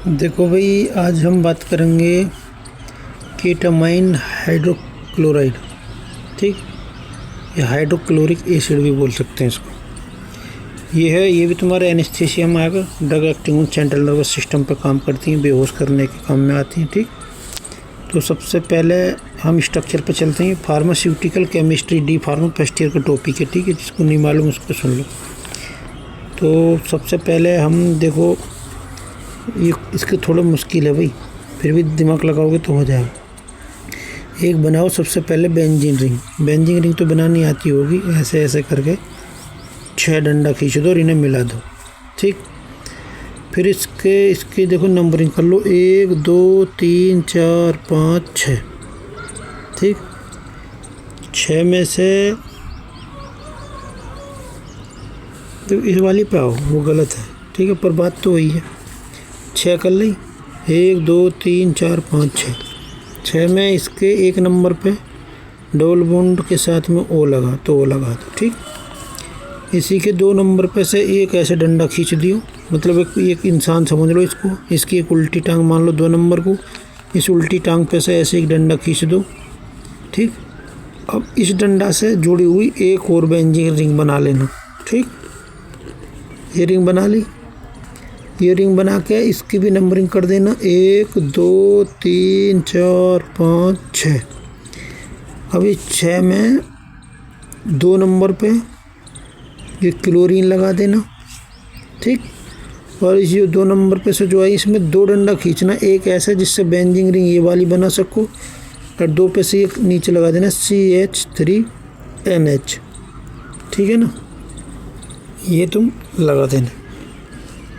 देखो भाई, आज हम बात करेंगे केटामाइन हाइड्रोक्लोराइड। ठीक, या हाइड्रोक्लोरिक एसिड भी बोल सकते हैं इसको। ये भी तुम्हारे एनेस्थीसिया में आएगा। Drug acting central nervous system पर काम करती हैं, बेहोश करने के काम में आती हैं। ठीक, तो सबसे पहले हम स्ट्रक्चर पर चलते हैं। Pharmaceutical chemistry D pharma first year का टॉपिक है। ठीक है, जिसको नहीं मालूम उसको सुन लो। तो सबसे पहले हम देखो, ये इसके थोड़ा मुश्किल है भाई, फिर भी दिमाग लगाओगे तो हो जाएगा। एक बनाओ सबसे पहले बेंजीन रिंग। बेंजीन रिंग तो बनानी आती होगी। ऐसे ऐसे करके 6 डंडा खींच दो और इन्हें मिला दो। ठीक, फिर इसके देखो नंबरिंग कर लो, 1 2 3 4 5 6। ठीक, 6 में से तो इस वाली पे आओ, वो गलत है। ठीक है, पर बात तो वही है। 6 कर ली, 1 2 3 4 5 6। 6 में इसके 1 नंबर पे डबल बॉन्ड के साथ में ओ लगा तो ओ लगा दो। ठीक, इसी के 2 नंबर पे से एक ऐसे डंडा खींच दियो, मतलब एक इंसान समझ लो इसको। इसकी एक उल्टी टांग मान लो 2 नंबर को, इस उल्टी टांग पे से ऐसे एक डंडा खींच दो। ठीक, अब इस डंडा से जुड़ी हुई एक और बेंजीन रिंग बना लेना। ठीक, ये रिंग बना ली। ये रिंग बना के इसकी भी नंबरिंग कर देना, 1 2 3 4 5 6। अब इस 6 में 2 नंबर पे ये क्लोरीन लगा देना। ठीक, और इस 2 नंबर पे से जो है इसमें 2 डंडा खींचना, एक ऐसा जिससे बेंजीन रिंग ये वाली बना सको, और 2 पे से एक नीचे लगा देना CH3NH। ठीक है ना, ये तुम लगा देना।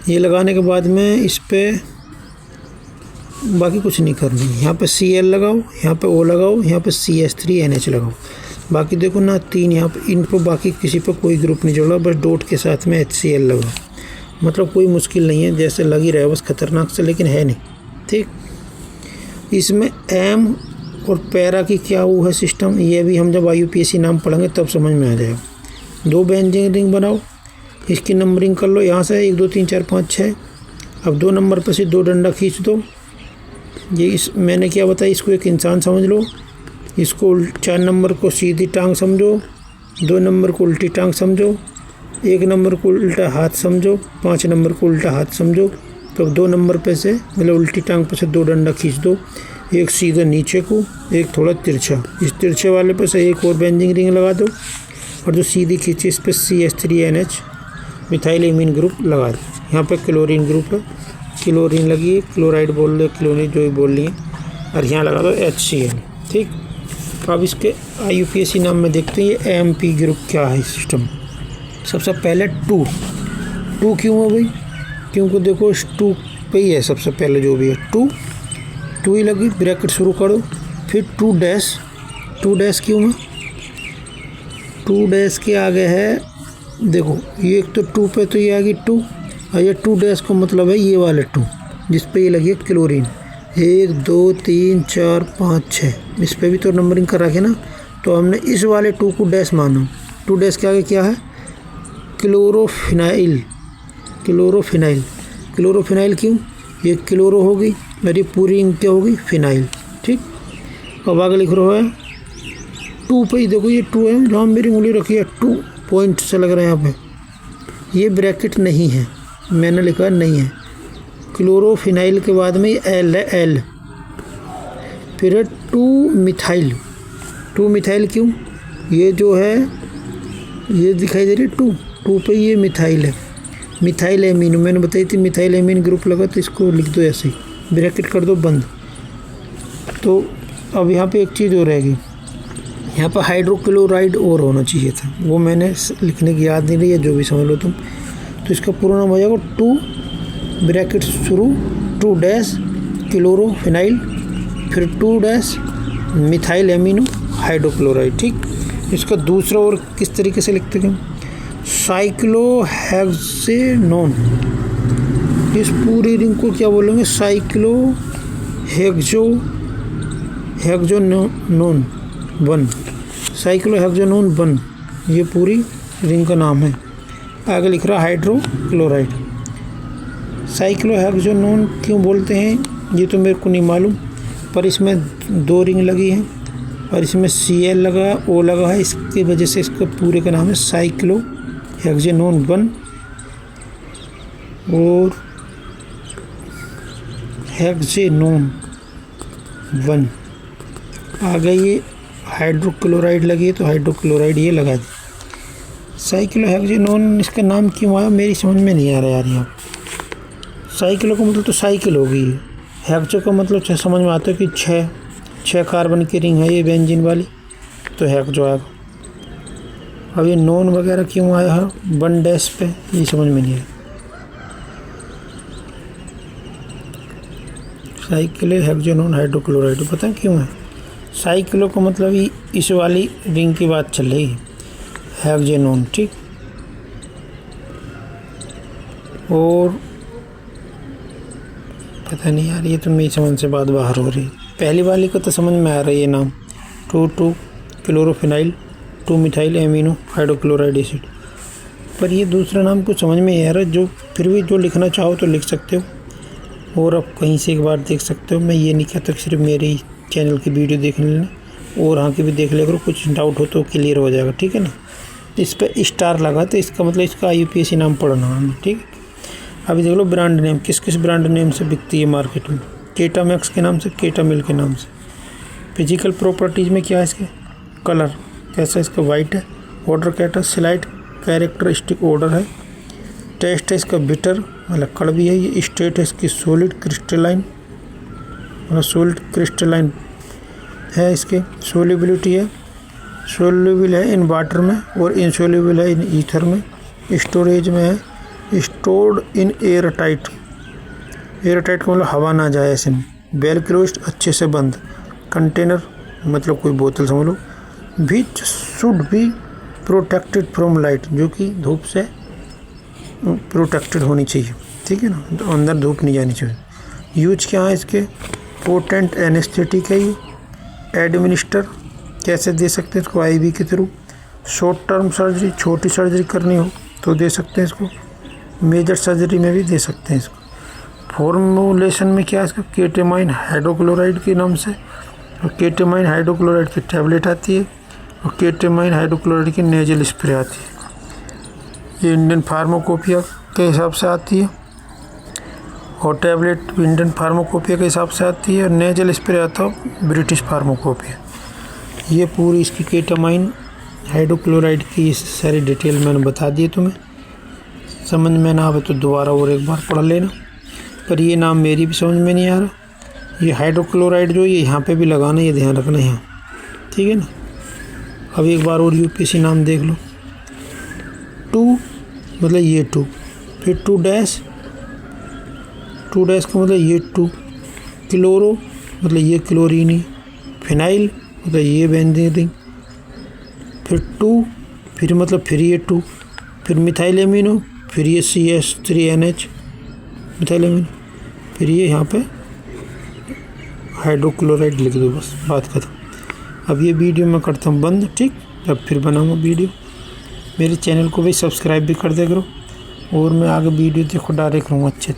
ये लगाने के बाद में इस पे बाकी कुछ नहीं करनी। यहाँ पे Cl लगाओ, यहाँ पे O लगाओ, यहाँ पे CH3NH लगाओ। बाकी देखो ना 3 यहाँ पे, इन पर बाकी किसी पे कोई ग्रुप नहीं जोड़ा, बस डॉट के साथ में HCl लगाओ। मतलब कोई मुश्किल नहीं है, जैसे लग ही रहा है बस खतरनाक से, लेकिन है नहीं। ठीक, इसमें एम और पैरा की क्या वो है सिस्टम, ये भी हम जब IUPAC नाम पढ़ेंगे तब समझ में आ जाएगा। 2 बेंजीन रिंग बनाओ, इसकी नंबरिंग कर लो यहाँ से 1 2 3 4 5 6। अब 2 नंबर पर से 2 डंडा खींच दो। ये इस मैंने क्या बताया, इसको एक इंसान समझ लो। इसको 4 नंबर को सीधी टांग समझो, 2 नंबर को उल्टी टांग समझो, 1 नंबर को उल्टा हाथ समझो, 5 नंबर को उल्टा हाथ समझो। तो 2 नंबर पे से मतलब उल्टी टांग पे से 2 डंडा खींच दो, एक सीधा नीचे को, एक थोड़ा तिरछा। इस तिरछे वाले पे से एक और बेंजीन रिंग लगा दो, और जो सीधी खींची इस पर CH3NH मिथाइल एमीन ग्रुप लगा दो। यहाँ पे क्लोरीन ग्रुप है, क्लोरीन लगी है, क्लोराइड बोल लो, क्लोरीन जो भी बोल लिए, और यहाँ लगा दो HCl। ठीक, अब इसके IUPAC नाम में देखते हैं ये MP ग्रुप क्या है सिस्टम। सबसे पहले 2 क्यों है भाई, क्योंकि देखो इस 2 पे ही है सबसे पहले जो भी है 2 ही लगी, ब्रैकेट शुरू करो। फिर 2 डैश क्यों है, 2 डैश के आगे है, देखो ये एक तो 2 पे तो ये आ गई 2, और ये 2 डैश का मतलब है ये वाले 2 जिस पे ये लगी है क्लोरीन। 1 2 3 4 5 6, इस पे भी तो नंबरिंग कर रखे ना, तो हमने इस वाले 2 को डैश माना। 2 डैश के आगे क्या है, क्लोरोफिनाइल। क्लोरोफिनाइल क्यों, ये क्लोरो हो गई और ये पूरी रिंग क्या हो गई, फिनाइल। ठीक, अब आगे लिख रहा है 2 पे ही, देखो ये 2 है, जहाँ मेरी उंगली रखी है 2 पॉइंट से लग रहा है यहाँ पे, ये ब्रैकेट नहीं है, मैंने लिखा नहीं है। क्लोरोफिनाइल के बाद में एल है, एल। फिर है 2 मिथाइल क्यों, ये जो है ये दिखाई दे रही है 2 पे ये मिथाइल है, मिथाइल एमीन। मैंने बताई थी मिथाइल एमीन ग्रुप लगा, तो इसको लिख दो ऐसे ही, ब्रैकेट कर दो बंद। तो अब यहाँ पे एक चीज़ और रहेगी, यहाँ पर हाइड्रोक्लोराइड और होना चाहिए था, वो मैंने लिखने की याद नहीं रही है, जो भी समझ लो तुम। तो इसका पूरा नाम हो जाएगा 2 ब्रैकेट शुरू 2 डैश क्लोरोफिनाइल, फिर 2 डैश मिथाइल एमिनो हाइड्रोक्लोराइड। ठीक, इसका दूसरा और किस तरीके से लिखते हैं, साइक्लोहेक्सेनोन। इस पूरी रिंग को क्या बोलेंगे, साइक्लोहेक्सोनोन 1, साइक्लोहेक्सोनोन 1, ये पूरी रिंग का नाम है। आगे लिख रहा हाइड्रोक्लोराइड। साइक्लोहेक्सेनोन क्यों बोलते हैं ये तो मेरे को नहीं मालूम, पर इसमें 2 रिंग लगी हैं और इसमें Cl लगा, O लगा है, इसकी वजह से इसका पूरे का नाम है साइक्लोहेक्सेनोन 1 और हेक्सेनोन 1। आ गई ये हाइड्रोक्लोराइड लगी है तो हाइड्रोक्लोराइड ये लगा दी। साइक्लोहेक्सेनोन इसका नाम क्यों आया मेरी समझ में नहीं आ रहा यार। यहाँ साइक्लो का मतलब तो साइकिल हो गई, हेक्सो का मतलब समझ में आता है कि 6 कार्बन की रिंग है ये बेंजीन वाली, तो हेक्सो आएगा। अब ये नॉन वगैरह क्यों आया है 1 डैश पे, ये समझ में नहीं आया। साइक्लोहेक्सेनोन हाइड्रोक्लोराइड पता है क्यों है। साइक्लो का मतलब ही इस वाली रिंग की बात चल रही है, हेक्सेनोन, ठीक। और पता नहीं यार, ये तो मेरी समझ से बात बाहर हो रही। पहली वाली को तो समझ में आ रही है नाम, 2 chlorophenyl 2 methyl amino hydrochloride acid, पर ये दूसरा नाम कुछ समझ में नहीं आ रहा। जो फिर भी जो लिखना चाहो तो लिख सकते हो और आप कहीं से एक बार देख सकते हो। मैं ये नहीं कहता कि सिर्फ मेरी चैनल की वीडियो देख लेना, और यहाँ की भी देख लिया करो, कुछ डाउट हो तो क्लियर हो जाएगा, ठीक है ना। इस पर स्टार लगा तो इसका मतलब इसका IUPAC नाम पढ़ना है, ठीक है। अभी देख लो ब्रांड नेम, किस किस ब्रांड नेम से बिकती है मार्केट में। केटामैक्स के नाम से, केटामिल के नाम से। फिजिकल प्रॉपर्टीज़ में क्या है इसके, कलर कैसा इसका वाइट है, ऑर्डर कैटा स्लाइड कैरेक्टरिस्टिक ऑर्डर है, टेस्ट है इसका बिटर मतलब कड़वी है, ये स्टेट है इसकी सॉलिड क्रिस्टलाइन मतलब सॉलिड क्रिस्टलाइन है, इसके सोल्युबिलिटी है, सोल्यूबल है इन वाटर में और इनसोल्यूबल है इन ईथर में, स्टोरेज में है stored in air tight, air tight का मतलब हवा ना जाए ऐसे में, वेल क्लोज्ड अच्छे से बंद, कंटेनर मतलब कोई बोतल समझ लो, which should be protected from light जो कि धूप से प्रोटेक्टेड होनी चाहिए, ठीक है ना, तो अंदर धूप नहीं जानी चाहिए। यूज क्या है इसके, पोटेंट एनेस्थेटिक है ये, एडमिनिस्टर कैसे दे सकते हैं इसको IV के थ्रू, शॉर्ट टर्म सर्जरी छोटी सर्जरी करनी हो तो दे सकते हैं इसको, मेजर सर्जरी में भी दे सकते हैं इसको। फॉर्मुलेशन में क्या है इसका, केटामाइन हाइड्रोक्लोराइड के नाम से, और केटामाइन हाइड्रोक्लोराइड की टैबलेट आती है और केटामाइन हाइड्रोक्लोराइड की नेजल स्प्रे आती है। ये इंडियन फार्माकोपिया के हिसाब से आती है और टैबलेट इंडियन फार्माकोपिया के हिसाब से आती है और नेजल स्प्रे आता है ब्रिटिश फार्माकोपिया। ये पूरी इसकी केटामाइन हाइड्रोक्लोराइड की सारी डिटेल मैंने बता दी तुम्हें, समझ में ना आवे तो दोबारा और एक बार पढ़ लेना। पर ये नाम मेरी भी समझ में नहीं आ रहा। ये हाइड्रोक्लोराइड जो ये यहाँ पे भी लगाना, ये ध्यान रखना यहाँ, ठीक है ना। अब एक बार और UPAC नाम देख लो, 2 मतलब ये 2, फिर 2 डैश का मतलब ये 2, क्लोरो मतलब ये क्लोरीन, फिनाइल मतलब ये बेंजीन, फिर 2 फिर मतलब फिर ये 2, फिर मिथाइल एमिनो, फिर ये CH3NH मिथाइल एमिनो, फिर ये यहाँ पे हाइड्रोक्लोराइड लिख दो, बस बात खत्म। अब ये वीडियो मैं करता हूँ बंद, ठीक। अब फिर बनाऊँगा वीडियो। मेरे चैनल को भी सब्सक्राइब भी कर दे करो और मैं आगे वीडियो देखो डायरेक्ट करूँगा अच्छे।